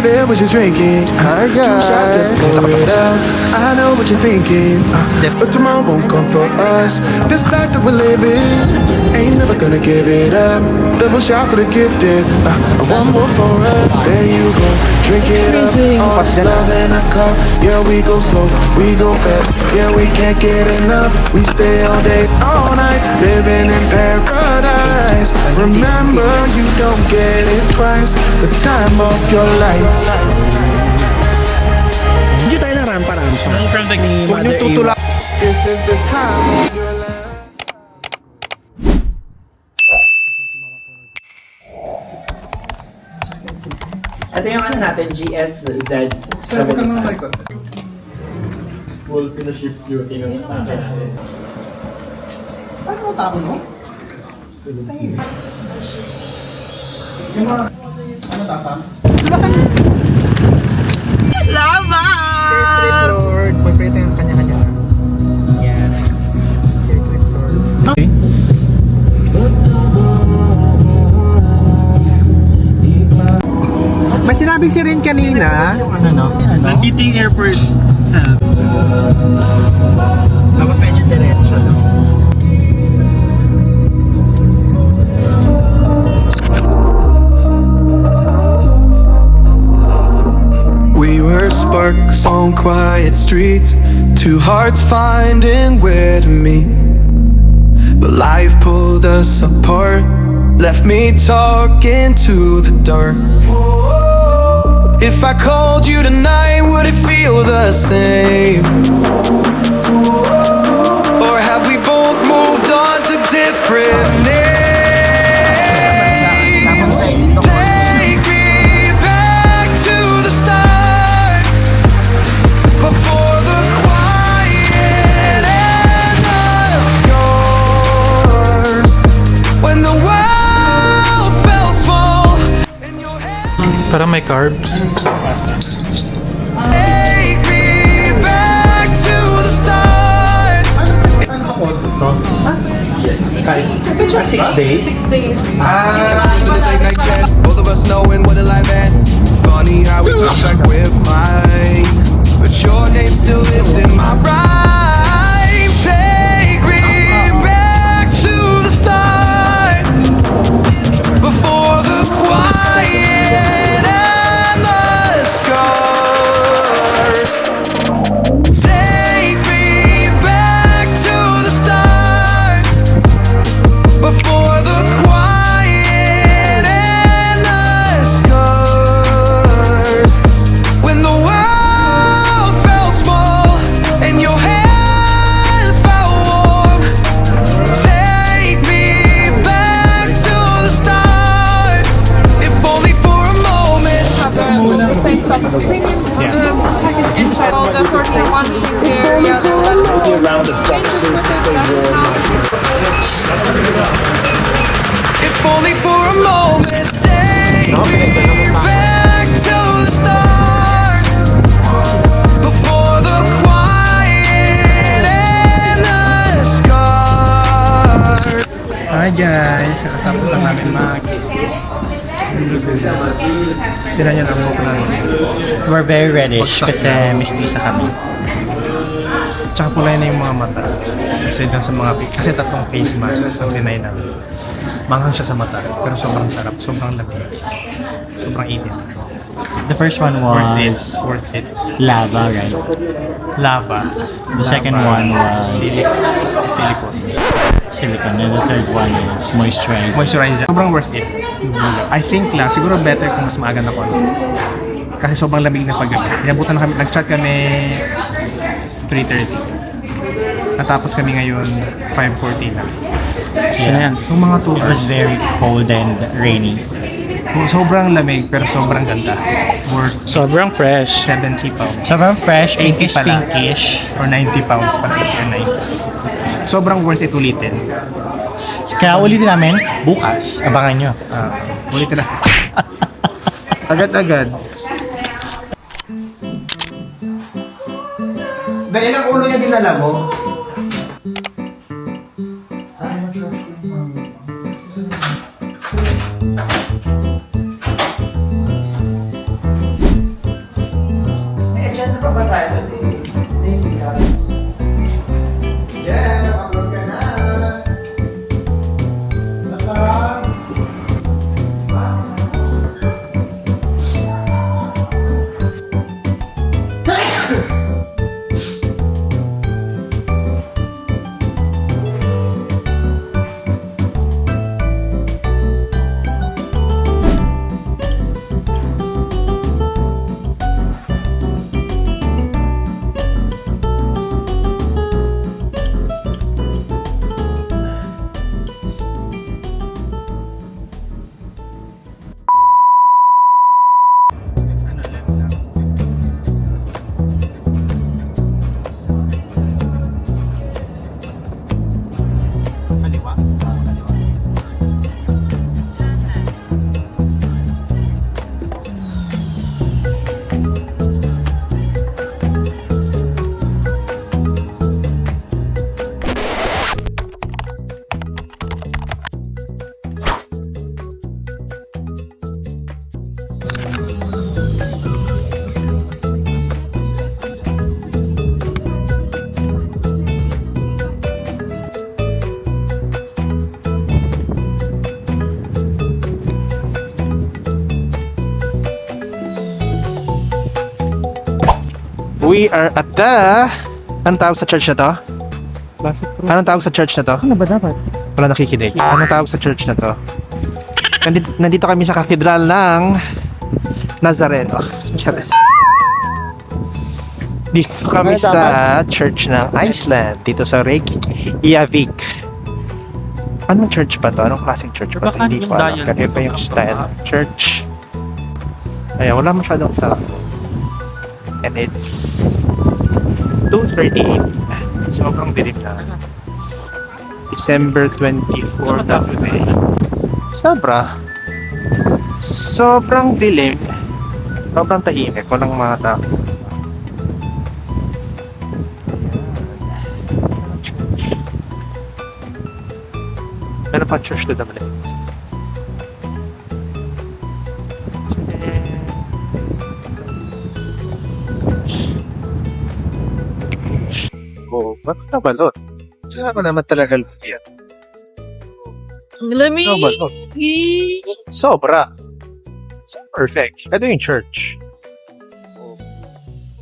be there what you're drinking. Two shots, let's pour it out. I know what you're thinking, but tomorrow won't come for us. This life that we're living ain't never gonna give it up. Double shot for the gifted, one more for us. There you go, drink it up. All this love in a cup. Yeah, we go slow, we go fast. Yeah, we can't get enough. We stay all day, all night, living in paradise. Remember, you don't get it twice. The time of your life. Hindi tayo ng rampa-rampa. Ni Huwag Mother niyong tutulak. This is the time of your life. Ito yung ano natin, GSZ. Sir, huwag ka mga malikot. Full Phenoship's duty ng atake natin. Paano mo tao, no? Yung mga... Ano tapang? Lava! Safe trip, Lord. Pagprito yung kanya-kanya na. Yes. Safe trip, Lord. Okay. May sinabi si Rin kanina. Ano? Nandito yung airport sa... Tapos medyo diretso, no? We were sparks on quiet streets, two hearts finding where to meet. But life pulled us apart, left me talking to the dark. If I called you tonight, would it feel the same? Or have we both moved on to different names? Take me back to the start, before the quiet and the scars, when the world felt small in your hands. Para may carbs. Take me back to the start. Yes. 6 days? 6 days. Both of us knowing what the life at. Funny how we took back with mine, but your name still lives in my rhyme. Take me back to the start, before the quiet and the scars. Take me back to the start, before the quiet and the scars, when the world felt small and your hands felt warm. Take me back to the start, if only for a moment. The same stuff as the premium. Package inside all the 41 cheap here. Yeah, the Around the boxes to stay warm. If only for a moment. Take me back to the start, before the quiet and the scars. Hi guys, kakatapos lang namin mag... Tira niya lang mo namin. We're very reddish kasi mistisa kami. Tsaka kulay na yung mga mata. Kasi dun sa mga kasi tatlong face mask ang tinay namin. Manghang siya sa mata, pero sobrang sarap, sobrang lamig. Sobrang init. The first one Worth it. was Worth it. lava, right? Lava. The second one was Silicone. silicone. And the third one is moisturizer. Moisturizer. Sobrang worth it. I think lang, siguro better kung mas maaga na konti. Kasi sobrang lamig na paggabi. Inabutan na kami, nag-start kami 3:30. Natapos kami ngayon 5:40 na. Yeah. So mga 2 It was hours. very cold and rainy. Sobrang lamig pero sobrang ganda. Worth Sobrang fresh. 70 pounds. Sobrang fresh, 80 pala. pinkish. Or 90 pounds pala. 80 or 90. Sobrang worth it ulitin. Kaya ulitin namin bukas. Abangan nyo. Ulitin na. Agad-agad. Dahil ang ulo niya dinala mo? We are at the... Anong tawag sa church na to? Anong tawag sa church na to? Ano ba dapat? Wala nakikinig. Anong tawag sa church na to? Nandito kami sa Cathedral ng Nazareno. Charis. Dito kami sa church ng Iceland. Dito sa Reykjavik. Anong church ba to? Anong klaseng church ba to? Baka Hindi yung ko alam. dial Kaya pa yung style ng church. Ayan, wala masyadong tao. And it's 2:38. Sobrang dilim na. December 24 na today. Sobrang dilim. Sobrang tahimik. Walang mga tao. Meron pa church to Dublin. Oh, ba't nabalot? Saan ko naman talaga yan? Ang lamig. Nabalot. Sobra. Perfect. Ito yung church.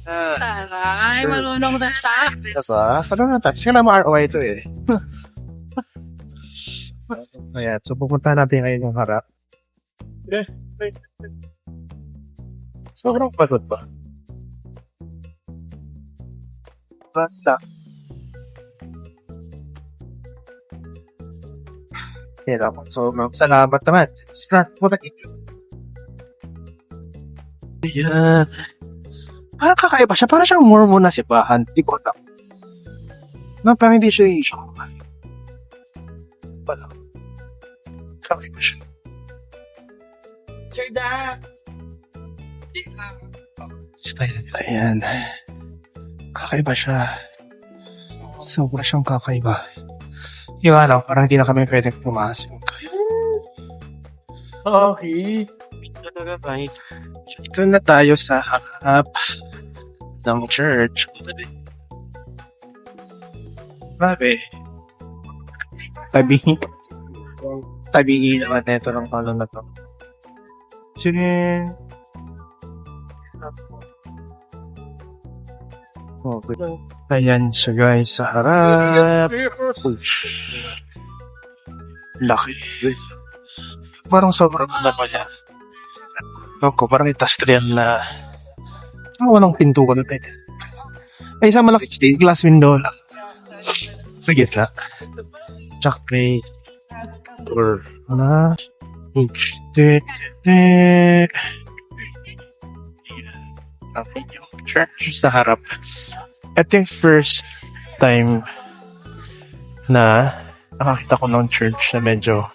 Taray, Sure. marunong na siya. Diba? Ano nga tayo? Kasi mo ROI ito eh. Ayan. So, pupunta natin ngayon yung harap. Sobrang pagod ba? Basta. Yan ako. So, salamat naman. Start mo na ito. Ayan. Parang kakaiba siya. Parang siyang Mormon na sipahan. Di ko alam. No, parang hindi siya yung Shanghai. Wala. Kakaiba siya. Ayan. Kakaiba siya. Sobra siyang kakaiba. Yung ano, parang hindi na kami pwedeng pumasok. Okay. Ito na tayo sa harap ng church. Grabe. Tabi naman neto ng palo na to. Sige. Okay. Ayan siya guys sa harap. Ush. Laki. Parang sobrang ano pa niya. Ako, parang industrial na walang pintuan ulit. Ay, isang malaki stage, glass window lang. Sa gitna. Tsaka may door na HD. Ang inyong church sa harap. Ito yung first time na nakakita ko ng church na medyo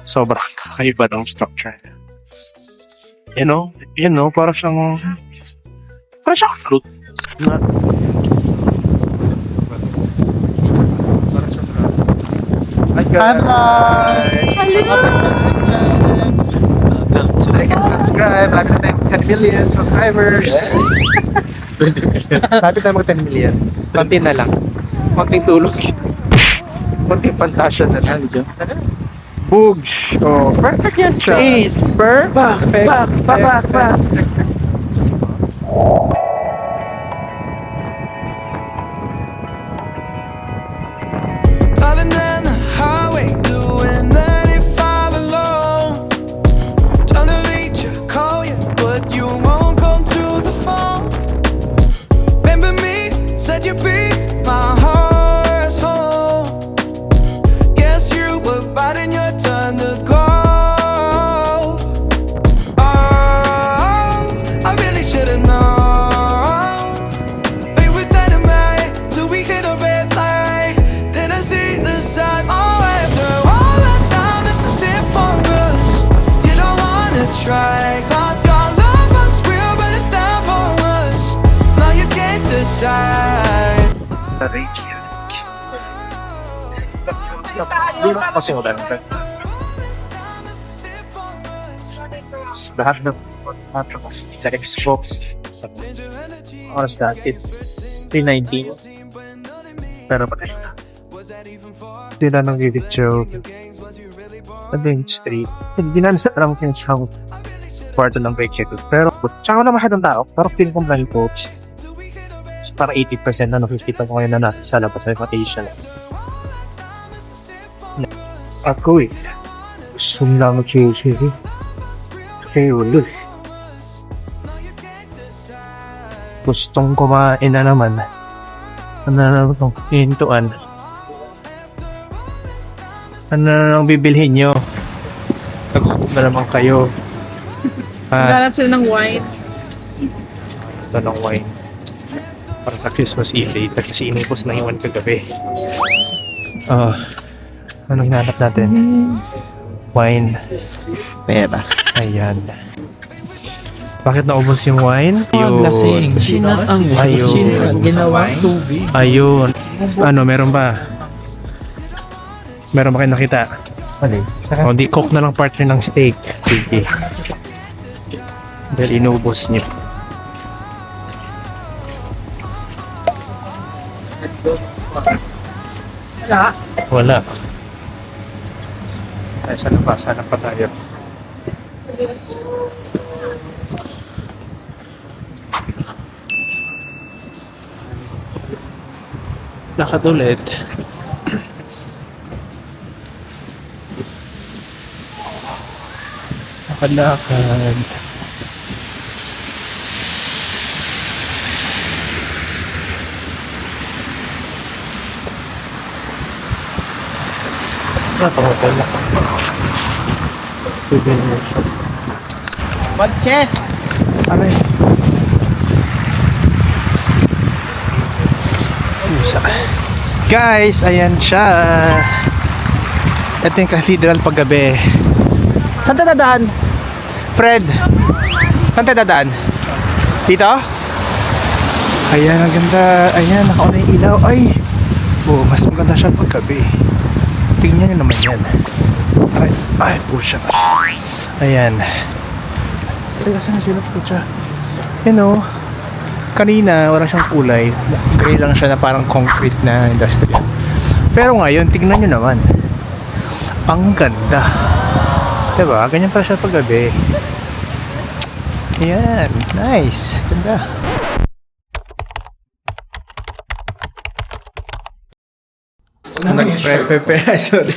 sobrang kakaiba ng structure niya. You know, parang siyang fruit. Na, parang siyang fruit. Hi guys! Like and subscribe. Lapit na tayo 10 million subscribers. Lapit tayo mag 10 million. Konti na lang. Konting tulog. Konting pantasya na lang. Boogs. Oh, perfect yan siya. Face. Perfect. Back. Calling down the highway, doing 95 alone. Trying to reach you, call you, but you won't come to the phone. Remember me, said you'd be my heart's home. Guess you were biting your turn to go. Oh, I really should've known. Be with dynamite till we hit a red light. Then I see the signs. Oh, after all that time, this is it for us. You don't wanna try. Thought your love was real, but it's down for us. Now you can't decide. Sa Reykjavik. Hindi mo kasi ulan. Lahat ng sa Xbox. Oras na, it's 3:19. Pero patay na. Hindi na nang video. Adventure Street. Hindi na alam kung siyang kwarto ng Reykjavik. Pero, tsaka wala masyadong tao. Pero feeling ko lang po. Parang 80% na, 50% ngayon na natin sa labas sa invitation. Ako eh. Gusto lang mag-cheesy. Kaya ulo. Gustong kumain na naman. Ano na naman itong hintuan? Ano na naman bibilhin nyo? Nagutom na naman kayo. Maghanap sila ng wine. Ito ng wine. Para sa Christmas Eve later kasi inipos na iwan kagabi. Anong hinanap natin? Wine. Pera. Ayan. Bakit naubos yung wine? Lasing. Sinat ang Ayun. Ginawa tubig. Ayun. Ano, meron ba? Meron ba kayo nakita? Mali. O, di cook na lang partner ng steak. Sige. Dahil inubos niyo. Wala. Wala. Ay, sana pa? Sana pa tayo. Lakad ulit. Lakad-lakad. Hotel na. Souvenir shop. Mag-chest! Ano yun? Pusa. Guys, ayan siya. Ito yung cathedral paggabi. Saan tayo dadaan? Fred? Saan tayo dadaan? Dito? Ayan, ang ganda. Ayan, nakauna yung ilaw. Ay! Oh, mas maganda siya paggabi. Tingnan nyo naman yan. Ay, pusa. Ayan. Teka, saan na sila pusa? Yan o. Kanina, wala siyang kulay. Gray lang siya na parang concrete na industrial. Pero ngayon, tignan nyo naman. Ang ganda. Diba? Ganyan pa siya paggabi. Ayan. Nice. Ganda. Nag-prepare. Sorry.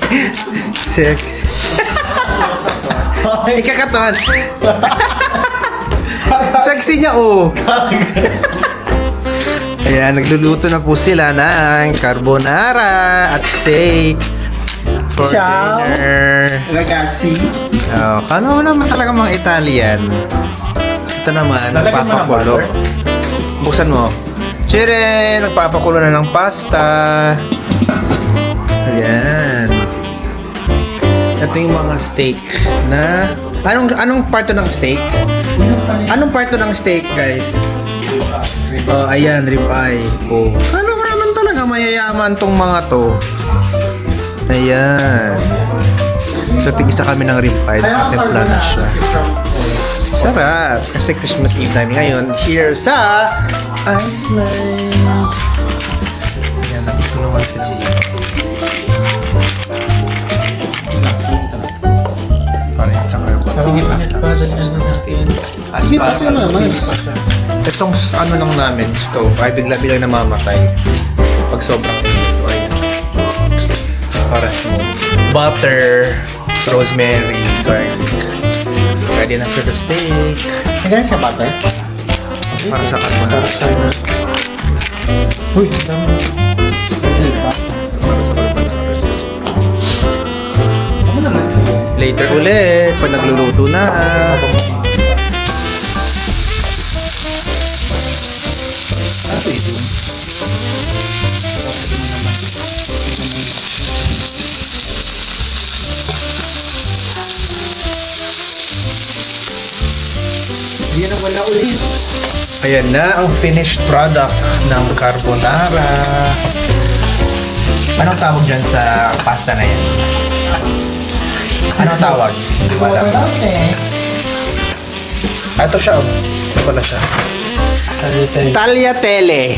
Sex. Ikakaton. Sexy niya, oh. Ayan, nagluluto na po sila ng carbonara at steak for Ciao. dinner. Ragazzi. Oh, kano mo naman talaga mga Italian. Ito naman, nagpapakulo. Buksan mo. Chere, nagpapakulo na ng pasta. Ayan. Ito yung mga steak na... Anong parto ng steak? Anong parto ng steak, guys? Oh, ayan, ribeye. Oh. Ano naman talaga mayayaman tong mga to? Ayan. So, tig-isa kami ng ribeye. Templa na siya. Sarap. Kasi Christmas Eve namin ngayon here sa Iceland. Ayan, nakitulungan sila dito. Parang sa itong ano lang namin, stove, ay bigla-biglang namamatay pag sobrang init. Ayan. Para smooth. Butter, rosemary, garlic. Ready na for the steak. Hanggang sa butter? Para sa carbonara. Uy! Later ulit, pag nagluluto na. Hindi na wala ulit. Ayan na ang finished product ng carbonara. Anong tawag dyan sa pasta na yan? Anong tawag? Hindi ko alam. Ito siya. Ito pala siya. Tagliatelle.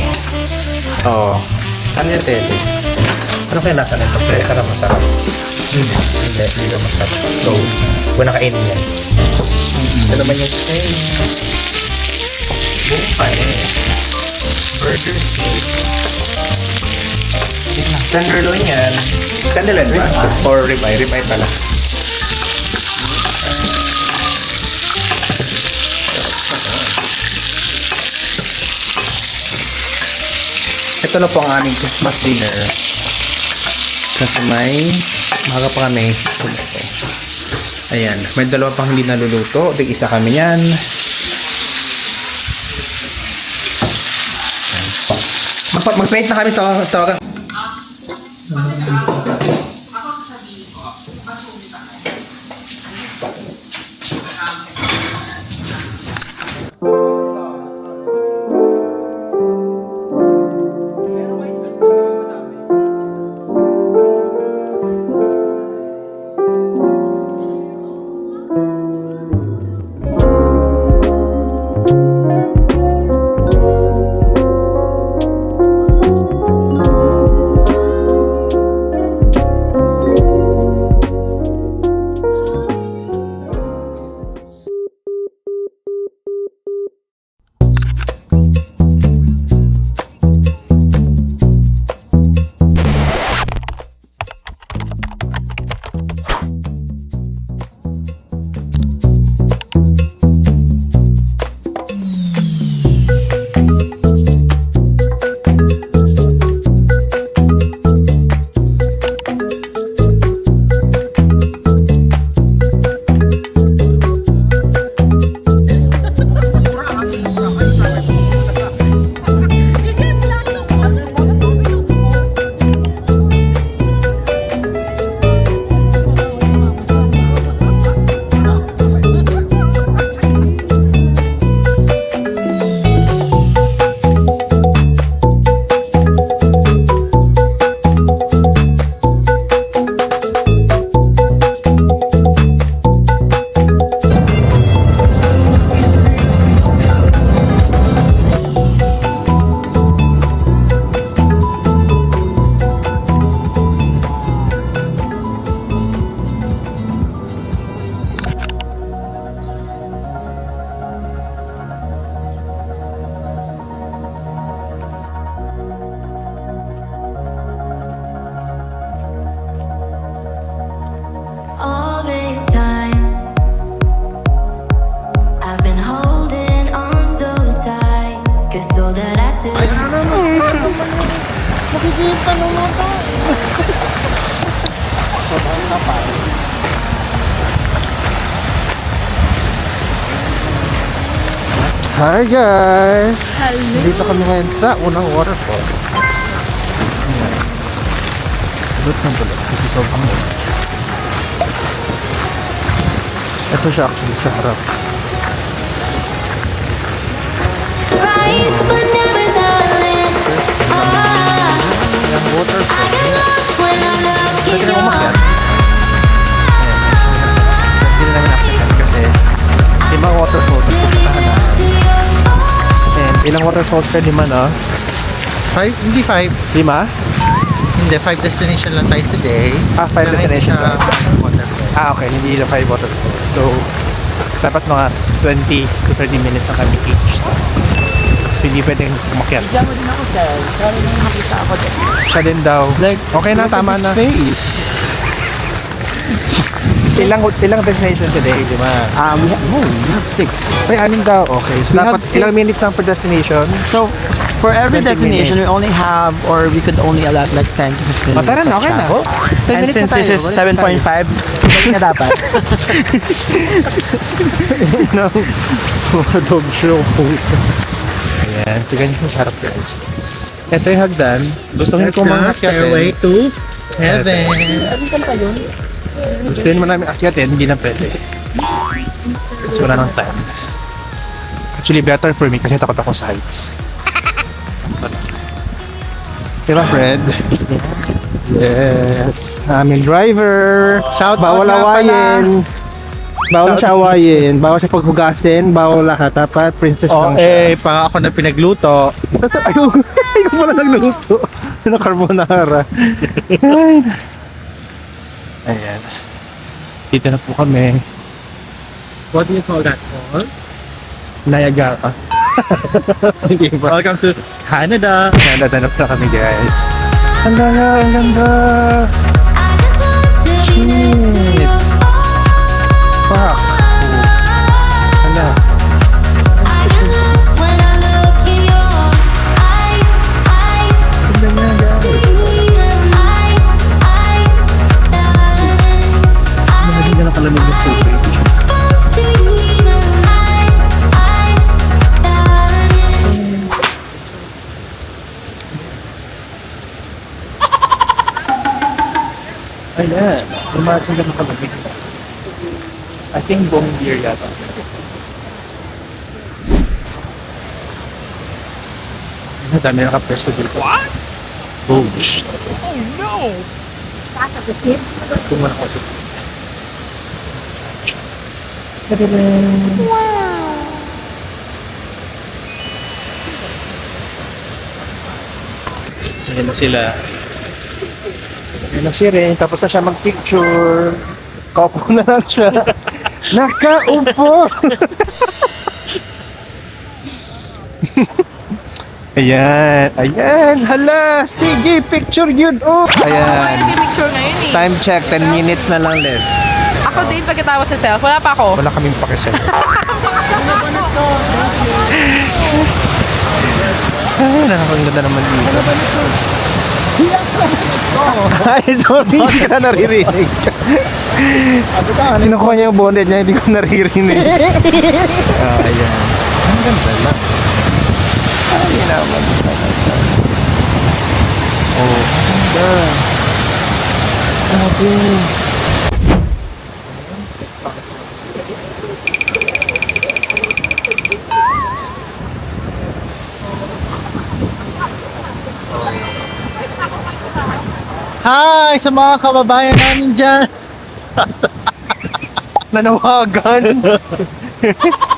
Oo. Tagliatelle. Ano kaya nasa nito? Presa na masarap. Hindi na masarap. So, huwag nakainin yan. Ito naman yung steak. Buong pa eh. Burger steak. Tenderloin yan. Tenderloin ba? Or ribeye? Ribeye pala. Ito na po ang aming Christmas dinner. Kasi may maga pa kami. Ayan, may dalawa pang hindi naluluto. Tig-isa kami yan. Mag-paint na kami. Tawagan. All this time, I've been holding on so tight. Cause all that I do. Hi guys! Dito kami ngayon sa unang waterfall. Bulot ng bulot kasi sobrang bulot. Ito siya actually sa harap. Rise, but never the last. Yung waterfall. I get lost when I look Pwede in na your umakyat. eyes. Hindi na namin akyakan kasi limang waterfalls ang pupuntahan na. And ilang waterfalls ka lima na? 5? Hindi 5. Lima? Hindi, 5 destination lang tayo today. 5 destination Kaya ba? waterfall. Okay. Hindi na 5 waterfalls. So, dapat mga 20 to 30 minutes ang kami each. So, hindi pwedeng umakyat. Diyan mo din ako, sir. Pero nung nakita ako din. Siya din daw. Okay na, tama na. Ilang destination today, di ba? We have 6. Ay, anim daw. Okay. So, We dapat have ilang 6. minutes lang per destination? So, for every 20 destination, we minutes. only have, or we could only allot like 10 to 15 minutes tara na, of okay na. travel. 10 And minutes since na this tayo, is balik na 7.5, balik na dapat. Mga dog show. Ayan. So, ganyan yung sarap guys. Ito yung hagdan. Gusto Yes, ko mga stairway to heaven. Gusto din mo namin akyatin, hindi na pwede. Kasi wala nang time. Actually, better for me kasi takot ako sa heights. Sakto lang. Diba, Fred? Yes. Aming driver. Bawal awayin. Bawal siya awayin. Bawal siya paghugasin. Bawal lahat. Dapat princess lang siya. Pa ako na pinagluto. Ayaw pala nagluto. Na carbonara. Ayan. Dito na po kami. What do you call that called? Niagara. Hindi ba? Welcome to Canada. Nanatanap na kami guys. Ang ganda, ang ganda. I just want to be next to you. Fuck. Hala. I get lost when I look in your eyes. Tignan niya guys. Hindi na nakalamig yung tubig. Ayan. Imagine ka nakalamig. I think buong year yata. Ang dami nakapresto dito. What? Oh, shit. Oh no! Kumana ko siya. Ayan na sila. Ayan na si Ren. Tapos na siya mag-picture. Kaupo na lang siya. Nakaupo! Ayan. Ayan. Hala. Sige, picture yun. Oh. Ayan. Picture ngayon eh. Time check. 10 minutes na lang left. Ako din pagkatapos sa self. Wala pa ako. Wala kaming pakisel. Ay, nakakaganda naman dito. Ay, sorry, hindi ka naririnig. Kinukuha niya yung bonnet niya, hindi ko naririnig. Ayan. Ang ganda lang. Ay, naman. Oh, ang ganda. Sabi. Hi sa mga kababayan namin dyan. Nanawagan.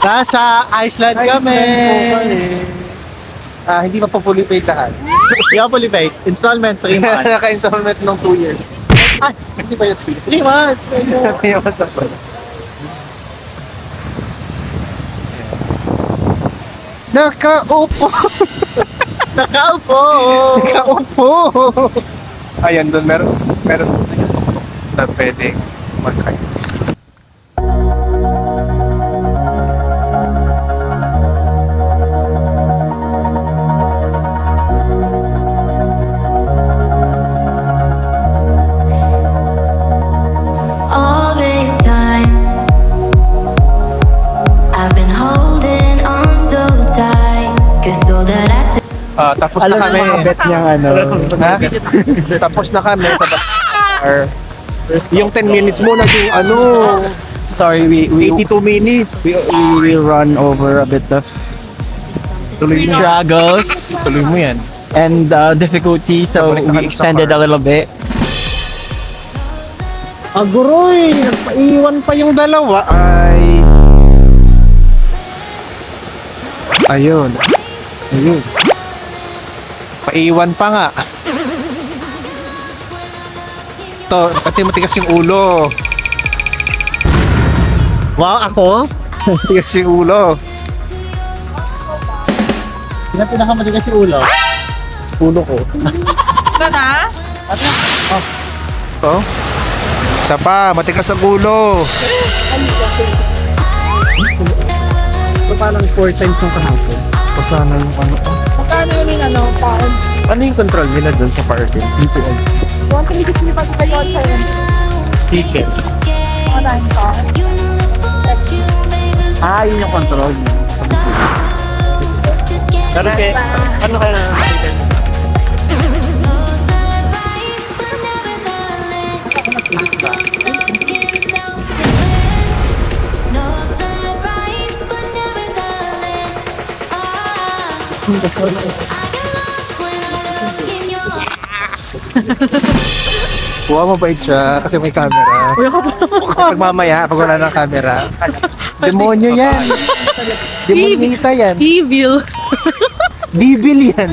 Nasa Iceland kami. Hindi pa po fully paid lahat. Hindi ako fully paid. Installment 3 months. Naka-installment ng 2 years. Ay, hindi ba yun 3 months? Nakaupo. Nakaupo! Nakaupo. Ayan doon, meron na pwede magkain. All this time, I've been holding on so tight. Guess all that I do. Tapos na kami. bet niyang ano. Ha? Tapos na kami. Yung 10 minutes mo naging ano, Sorry, we 82 minutes. we run over a bit of Tuloy mo. struggles Tuloy mo yan. and difficulties, so Balik na we kami sa extended car. a little bit. Aguroy! Nagpaiwan pa yung dalawa ay... Ayun. Ayun. Paiwan pa nga. To, pati matigas yung ulo. Wow, ako? Matigas yung ulo. Sino pinakamatigas yung ulo? Ulo ko. Ito na? To? Isa pa, matigas ang ulo. So parang 4 times yung kahapon. Pasana yung ano. Magkano yun yung ano? Pound? Ano yung control nila dyan sa parking? BPM. 1,000 pa sa kayo sa Ticket. online pound. Ah, yun yung control. Pero ano kaya na ticket? Wow, mabait siya kasi may camera. Pag mamaya, pag wala ng camera, demonyo yan. Demonita yan. Evil. Devil yan.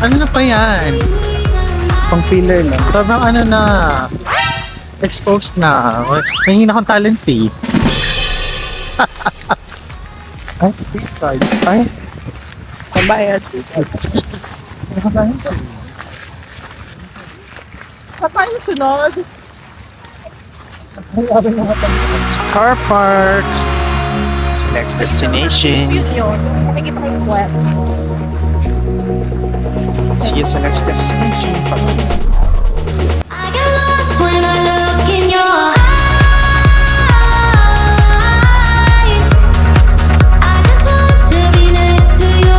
Ano na pa yan? Pang filler lang. Sobrang ano na, exposed na. Nangin akong talent fee. Ay, free card. Ay, Pambayad. Sa tayo sunod. Car park. Next destination. Yun. Nakikita ko yung web. See you sa next destination. I get lost when I look in your eyes. I just want to be next to you.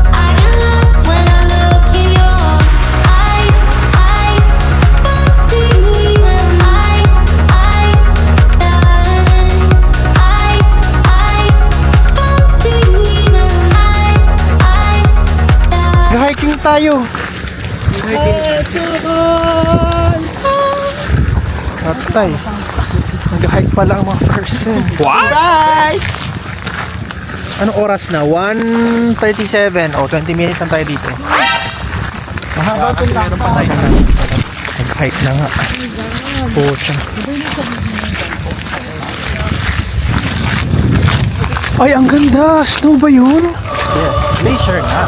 I get lost when I look in your eyes. Darling. Hiking tayo. Atay. Nag-hike pala ang mga person. What? Anong oras na? 1:37. O, 20 minutes lang tayo dito. Mahaba itong lakad. Nag-hike na nga. Pucha. Ay, ang ganda! Snow ba yun? yes. Glacier nga.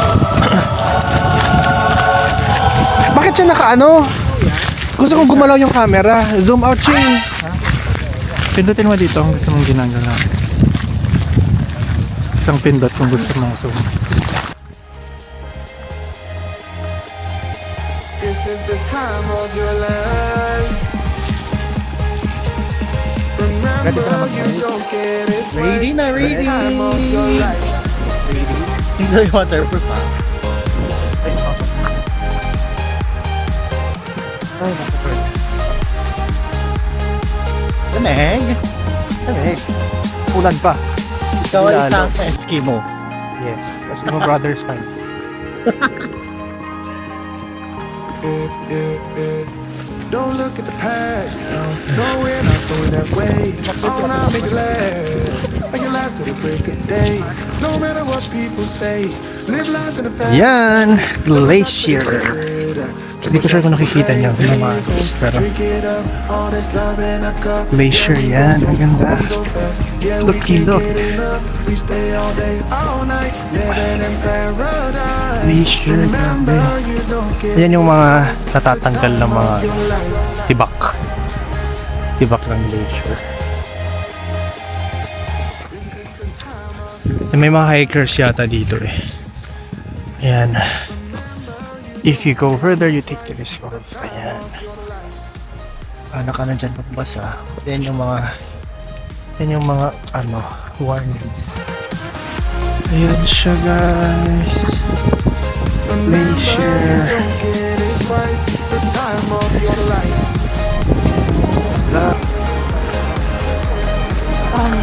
Bakit siya nakaano? Gusto kong gumalaw yung camera. Zoom out siya. Pindutin mo dito kung gusto mong ginagalaw. Isang pindot kung gusto mong zoom. This is the time of your life. Remember, you don't get it twice. Ready na, ready. The time of your life. Hindi waterproof ha. Lamig. Lamig. Ulan pa. Ikaw ay Lalo. isang Eskimo. Yes. Kasi mga brothers fan. Don't look at the past. No, we're not going that way. Oh, now make it last. Make it last till the break of day. No matter what people say, live life in the fast. Yan. Glacier. Hindi ko sure kung nakikita niyo yung mga ice, pero Drink it up, all this love in a cup. glacier yan. Ang ganda. Go fast. Yeah, we Look, can't look. get enough. We stay all day, all night, living in paradise. Glacier. Remember, Grabe. you don't get Yan yung mga natatanggal ng mga tibak. Tibak ng glacier. May mga hikers yata dito eh. Ayan. If you go further, you take the risk of. Ayan. Paano ka na dyan pagbasa? Yan yung mga ano, warnings. Ayan siya guys. Glacier. Don't get it twice. The time of your life. Ang